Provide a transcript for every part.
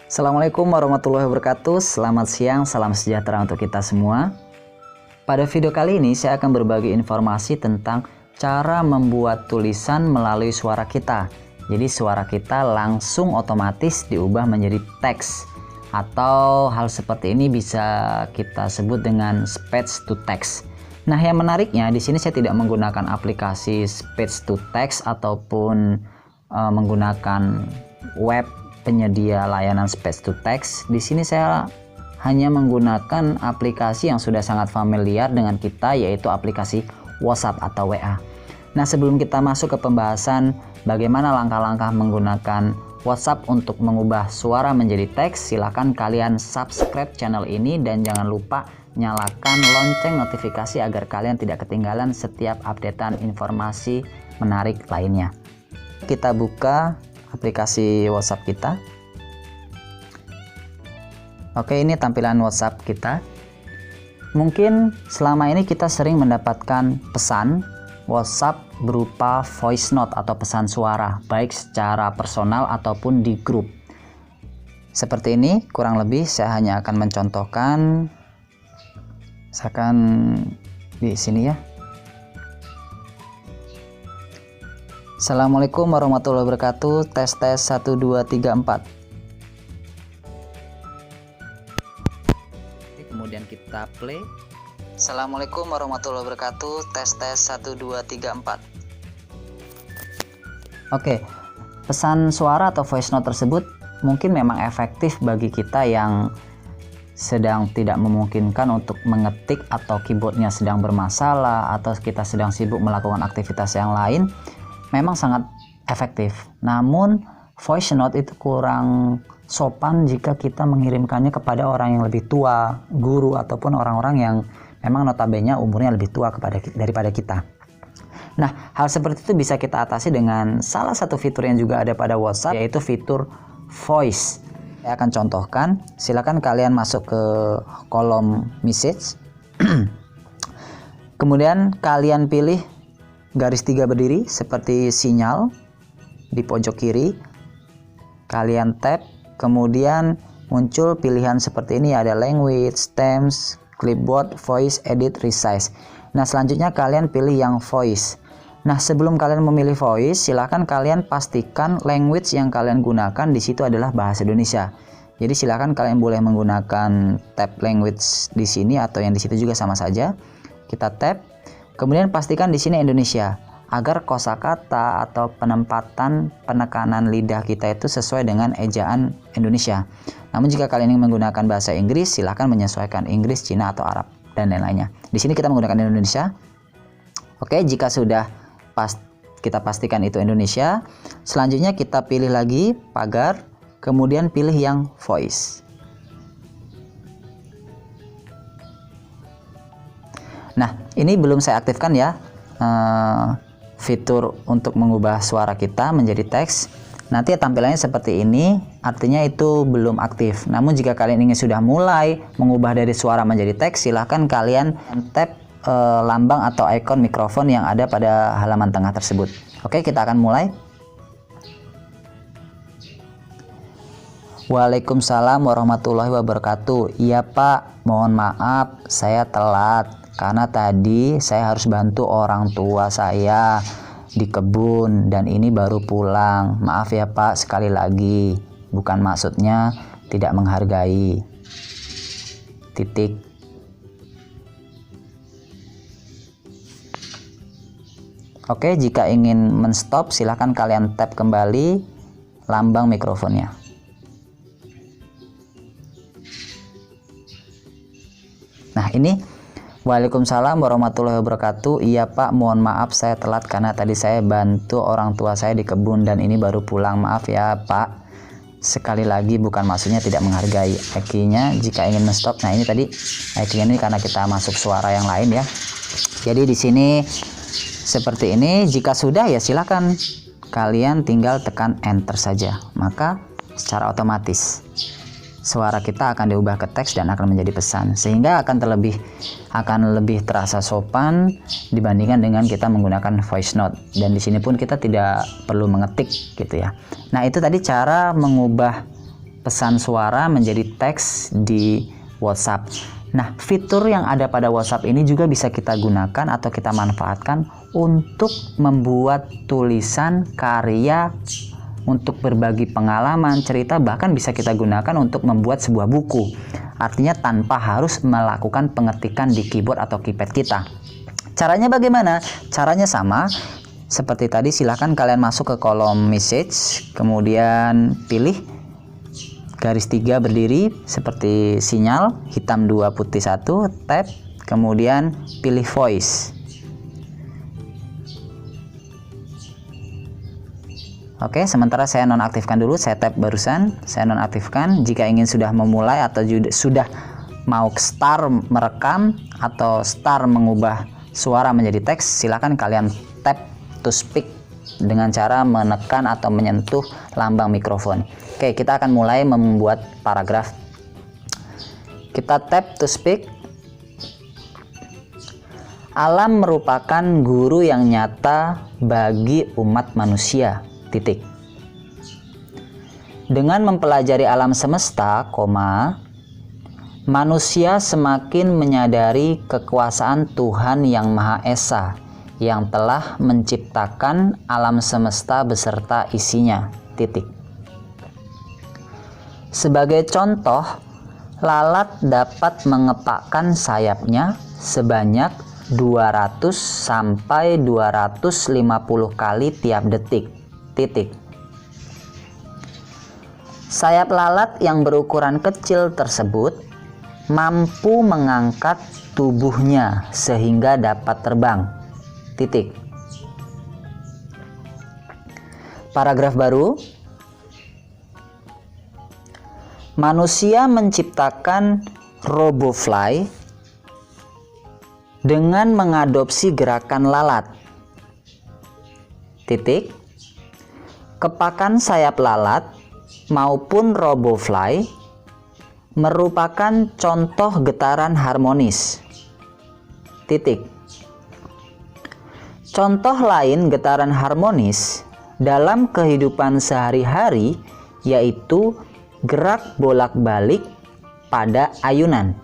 Assalamualaikum warahmatullahi wabarakatuh. Selamat siang, salam sejahtera untuk kita semua. Pada video kali ini saya akan berbagi informasi tentang cara membuat tulisan melalui suara kita. Jadi suara kita langsung otomatis diubah menjadi teks, atau hal seperti ini bisa kita sebut dengan speech to text. Nah, yang menariknya di sini saya tidak menggunakan aplikasi speech to text ataupun menggunakan web penyedia layanan speech to text. Di sini saya hanya menggunakan aplikasi yang sudah sangat familiar dengan kita, yaitu aplikasi WhatsApp atau WA. Nah, sebelum kita masuk ke pembahasan bagaimana langkah-langkah menggunakan WhatsApp untuk mengubah suara menjadi teks, silakan kalian subscribe channel ini dan jangan lupa nyalakan lonceng notifikasi agar kalian tidak ketinggalan setiap updatean informasi menarik lainnya. Kita buka aplikasi WhatsApp kita. Oke, ini tampilan WhatsApp kita. Mungkin selama ini kita sering mendapatkan pesan WhatsApp berupa voice note atau pesan suara, baik secara personal ataupun di grup. Seperti ini kurang lebih. Saya hanya akan mencontohkan, misalkan di sini ya. Assalamualaikum warahmatullahi wabarakatuh, tes 1 2 3 4. Kemudian kita play. Assalamualaikum warahmatullahi wabarakatuh, tes 1 2 3 4. Oke, pesan suara atau voice note tersebut mungkin memang efektif bagi kita yang sedang tidak memungkinkan untuk mengetik atau keyboardnya sedang bermasalah atau kita sedang sibuk melakukan aktivitas yang lain. Memang sangat efektif. Namun voice note itu kurang sopan jika kita mengirimkannya kepada orang yang lebih tua, guru ataupun orang-orang yang memang notabene umurnya lebih tua daripada kita. Nah, hal seperti itu bisa kita atasi dengan salah satu fitur yang juga ada pada WhatsApp, yaitu fitur voice. Saya akan contohkan. Silakan kalian masuk ke kolom message. Kemudian kalian pilih garis 3 berdiri seperti sinyal di pojok kiri. Kalian tap, kemudian muncul pilihan seperti ini, ada language, themes, clipboard, voice, edit, resize. Nah, selanjutnya kalian pilih yang voice. Nah, sebelum kalian memilih voice, silahkan kalian pastikan language yang kalian gunakan di situ adalah bahasa Indonesia. Jadi silahkan kalian boleh menggunakan tab language di sini atau yang di situ juga sama saja. Kita tap. Kemudian pastikan di sini Indonesia agar kosakata atau penekanan lidah kita itu sesuai dengan ejaan Indonesia. Namun jika kalian ingin menggunakan bahasa Inggris, silahkan menyesuaikan Inggris, Cina atau Arab dan lain-lainnya. Di sini kita menggunakan Indonesia. Oke, jika sudah kita pastikan itu Indonesia, selanjutnya kita pilih lagi pagar, kemudian pilih yang voice. Nah, ini belum saya aktifkan ya, fitur untuk mengubah suara kita menjadi teks. Nanti tampilannya seperti ini, artinya itu belum aktif. Namun jika kalian ingin sudah mulai mengubah dari suara menjadi teks, silahkan kalian tap lambang atau ikon mikrofon yang ada pada halaman tengah tersebut. Oke, kita akan mulai. Waalaikumsalam warahmatullahi wabarakatuh. Iya Pak, mohon maaf saya telat karena tadi saya harus bantu orang tua saya di kebun dan ini baru pulang. Maaf ya Pak, sekali lagi. Bukan maksudnya tidak menghargai. Titik. Oke, jika ingin menstop silahkan kalian tap kembali lambang mikrofonnya. Nah, ini Waalaikumsalam warahmatullahi wabarakatuh. Iya Pak, mohon maaf saya telat karena tadi saya bantu orang tua saya di kebun dan ini baru pulang. Maaf ya Pak, sekali lagi bukan maksudnya tidak menghargai. IQ-nya jika ingin menstop. Nah, ini tadi IQ-nya ini karena kita masuk suara yang lain ya. Jadi di sini seperti ini. Jika sudah ya silakan kalian tinggal tekan enter saja. Maka secara otomatis suara kita akan diubah ke teks dan akan menjadi pesan, sehingga akan lebih terasa sopan dibandingkan dengan kita menggunakan voice note. Dan di sini pun kita tidak perlu mengetik gitu ya. Nah, itu tadi cara mengubah pesan suara menjadi teks di WhatsApp. Nah, fitur yang ada pada WhatsApp ini juga bisa kita gunakan atau kita manfaatkan untuk membuat tulisan, karya, untuk berbagi pengalaman, cerita, bahkan bisa kita gunakan untuk membuat sebuah buku. Artinya tanpa harus melakukan pengetikan di keyboard atau keypad kita. Caranya bagaimana? Caranya sama seperti tadi. Silahkan kalian masuk ke kolom message, kemudian pilih garis 3 berdiri seperti sinyal, hitam 2 putih 1, tap, kemudian pilih voice. Oke, sementara saya nonaktifkan dulu, saya tap barusan, saya nonaktifkan. Jika ingin sudah memulai atau sudah mau start merekam atau start mengubah suara menjadi teks, silakan kalian tap to speak dengan cara menekan atau menyentuh lambang mikrofon. Oke, kita akan mulai membuat paragraf. Kita tap to speak. Alam merupakan guru yang nyata bagi umat manusia. Titik. Dengan mempelajari alam semesta, manusia semakin menyadari kekuasaan Tuhan Yang Maha Esa yang telah menciptakan alam semesta beserta isinya. Titik. Sebagai contoh, lalat dapat mengepakkan sayapnya sebanyak 200 sampai 250 kali tiap detik. Titik. Sayap lalat yang berukuran kecil tersebut mampu mengangkat tubuhnya sehingga dapat terbang. Titik. Paragraf baru. Manusia menciptakan RoboFly dengan mengadopsi gerakan lalat. Titik. Kepakan sayap lalat maupun RoboFly merupakan contoh getaran harmonis. Titik. Contoh lain getaran harmonis dalam kehidupan sehari-hari yaitu gerak bolak-balik pada ayunan.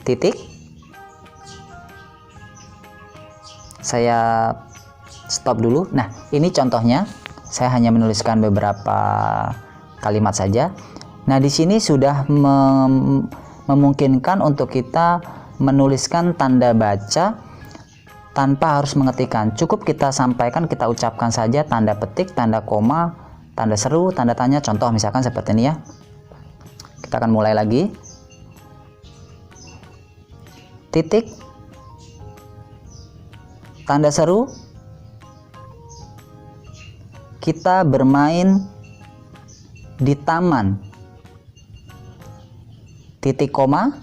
Titik. Saya stop dulu. Nah, ini contohnya. Saya hanya menuliskan beberapa kalimat saja. Nah, di sini sudah memungkinkan untuk kita menuliskan tanda baca tanpa harus mengetikkan. Cukup kita sampaikan, kita ucapkan saja tanda petik, tanda koma, tanda seru, tanda tanya. Contoh misalkan seperti ini ya. Kita akan mulai lagi. Titik. Tanda seru. Kita bermain di taman. Titik koma.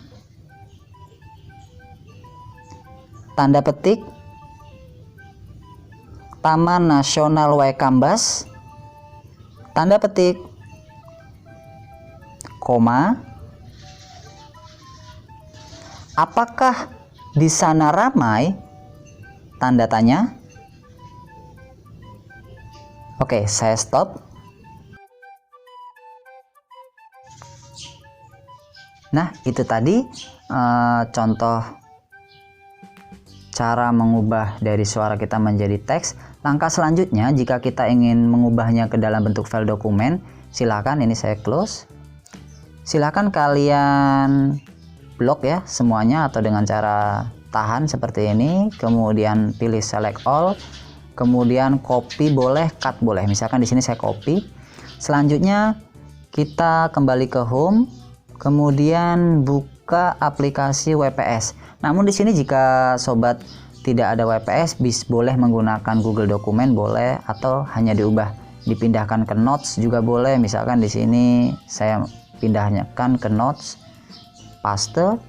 Tanda petik. Taman Nasional Waikambas. Tanda petik. Koma. Apakah di sana ramai? Tanda tanya. Oke, saya stop. Nah, itu tadi contoh cara mengubah dari suara kita menjadi teks. Langkah selanjutnya, jika kita ingin mengubahnya ke dalam bentuk file dokumen, silakan, ini saya close. Silakan kalian blok ya semuanya atau dengan cara tahan seperti ini, kemudian pilih select all, kemudian copy boleh, cut boleh. Misalkan di sini saya copy. Selanjutnya kita kembali ke home, kemudian buka aplikasi WPS. Namun di sini jika sobat tidak ada WPS, boleh menggunakan Google Dokumen boleh, atau hanya diubah, dipindahkan ke Notes juga boleh. Misalkan di sini saya pindahkan ke Notes, paste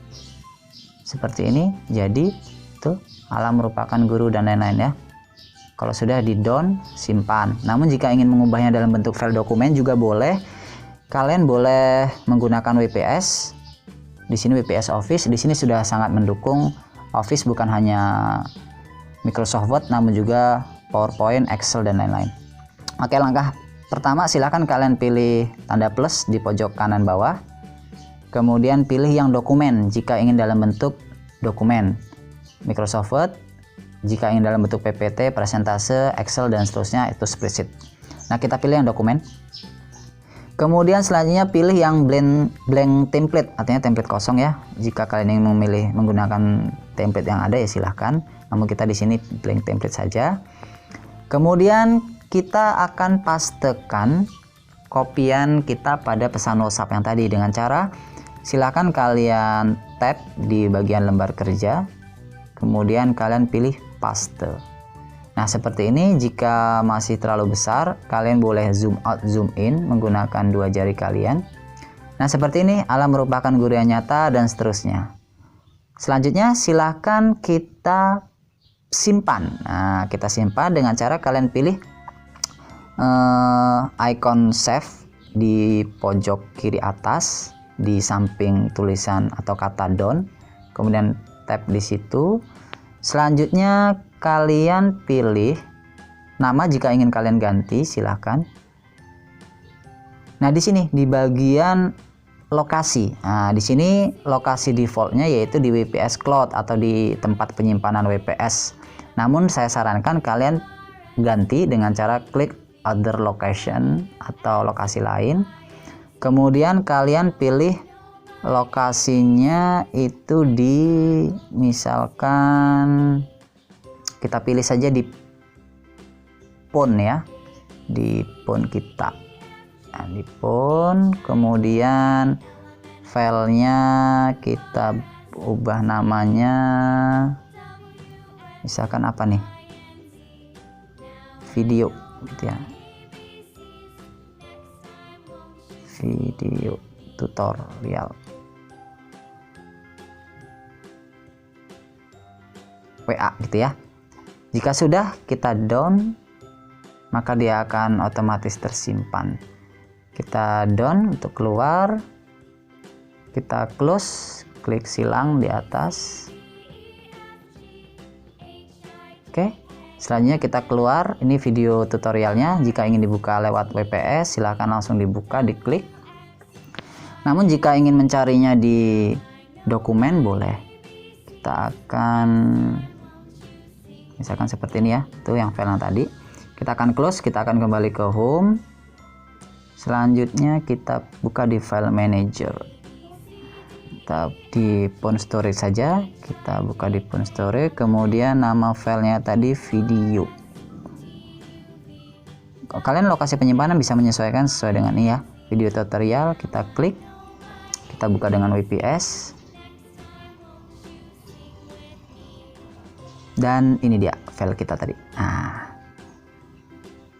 seperti ini. Jadi tuh, alam merupakan guru dan lain-lain ya. Kalau sudah di down, simpan. Namun jika ingin mengubahnya dalam bentuk file dokumen juga boleh. Kalian boleh menggunakan WPS. Di sini WPS Office. Di sini sudah sangat mendukung Office, bukan hanya Microsoft Word, namun juga PowerPoint, Excel dan lain-lain. Oke, langkah pertama silahkan kalian pilih tanda plus di pojok kanan bawah. Kemudian pilih yang dokumen jika ingin dalam bentuk dokumen, Microsoft Word jika ingin dalam bentuk PPT, presentase, Excel, dan seterusnya itu spreadsheet. Nah, kita pilih yang dokumen. Kemudian selanjutnya pilih yang blank template, artinya template kosong ya. Jika kalian ingin memilih menggunakan template yang ada ya silahkan. Namun kita di sini blank template saja. Kemudian kita akan pastekan kopian kita pada pesan WhatsApp yang tadi dengan cara silahkan kalian tap di bagian lembar kerja. Kemudian kalian pilih paste. Nah, seperti ini. Jika masih terlalu besar, kalian boleh zoom out, zoom in menggunakan dua jari kalian. Nah, seperti ini. Alam merupakan guru yang nyata dan seterusnya. Selanjutnya, silahkan kita simpan. Nah, kita simpan dengan cara kalian pilih icon save di pojok kiri atas di samping tulisan atau kata down. Kemudian tap di situ. Selanjutnya kalian pilih nama jika ingin kalian ganti, silahkan. Nah, di sini di bagian lokasi. Nah, di sini lokasi defaultnya yaitu di WPS Cloud atau di tempat penyimpanan WPS. Namun saya sarankan kalian ganti dengan cara klik other location atau lokasi lain. Kemudian kalian pilih lokasinya itu di, misalkan kita pilih saja di phone ya, di phone kita. Nah, di phone, kemudian filenya kita ubah namanya, misalkan apa nih, video gitu ya, video tutorial. WA gitu ya. Jika sudah kita down, maka dia akan otomatis tersimpan. Kita down untuk keluar, kita close, klik silang di atas. Oke, selanjutnya kita keluar. Ini video tutorialnya. Jika ingin dibuka lewat WPS, silahkan langsung dibuka, diklik. Namun jika ingin mencarinya di dokumen boleh. Kita akan misalkan seperti ini ya, itu yang file yang tadi. Kita akan close, kita akan kembali ke home. Selanjutnya kita buka di file manager. Kita di phone storage saja, kita buka di phone storage. Kemudian nama filenya tadi video. Kalian lokasi penyimpanan bisa menyesuaikan sesuai dengan ini ya. Video tutorial, kita klik, kita buka dengan WPS. Dan ini dia file kita tadi. Nah,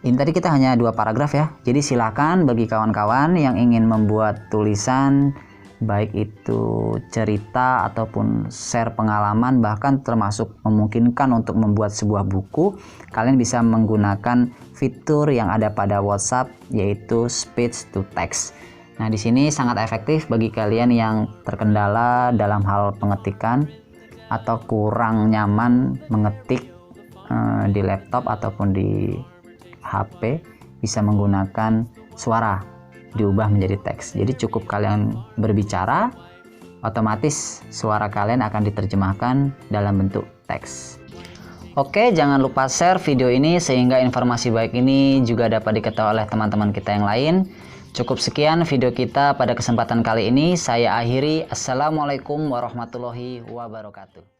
ini tadi kita hanya 2 paragraf ya. Jadi silakan bagi kawan-kawan yang ingin membuat tulisan, baik itu cerita ataupun share pengalaman, bahkan termasuk memungkinkan untuk membuat sebuah buku, kalian bisa menggunakan fitur yang ada pada WhatsApp yaitu speech to text. Nah, di sini sangat efektif bagi kalian yang terkendala dalam hal pengetikan atau kurang nyaman mengetik di laptop ataupun di HP, bisa menggunakan suara diubah menjadi teks. Jadi cukup kalian berbicara, otomatis suara kalian akan diterjemahkan dalam bentuk teks. Oke, jangan lupa share video ini sehingga informasi baik ini juga dapat diketahui oleh teman-teman kita yang lain. Cukup sekian video kita pada kesempatan kali ini. Saya akhiri. Assalamualaikum warahmatullahi wabarakatuh.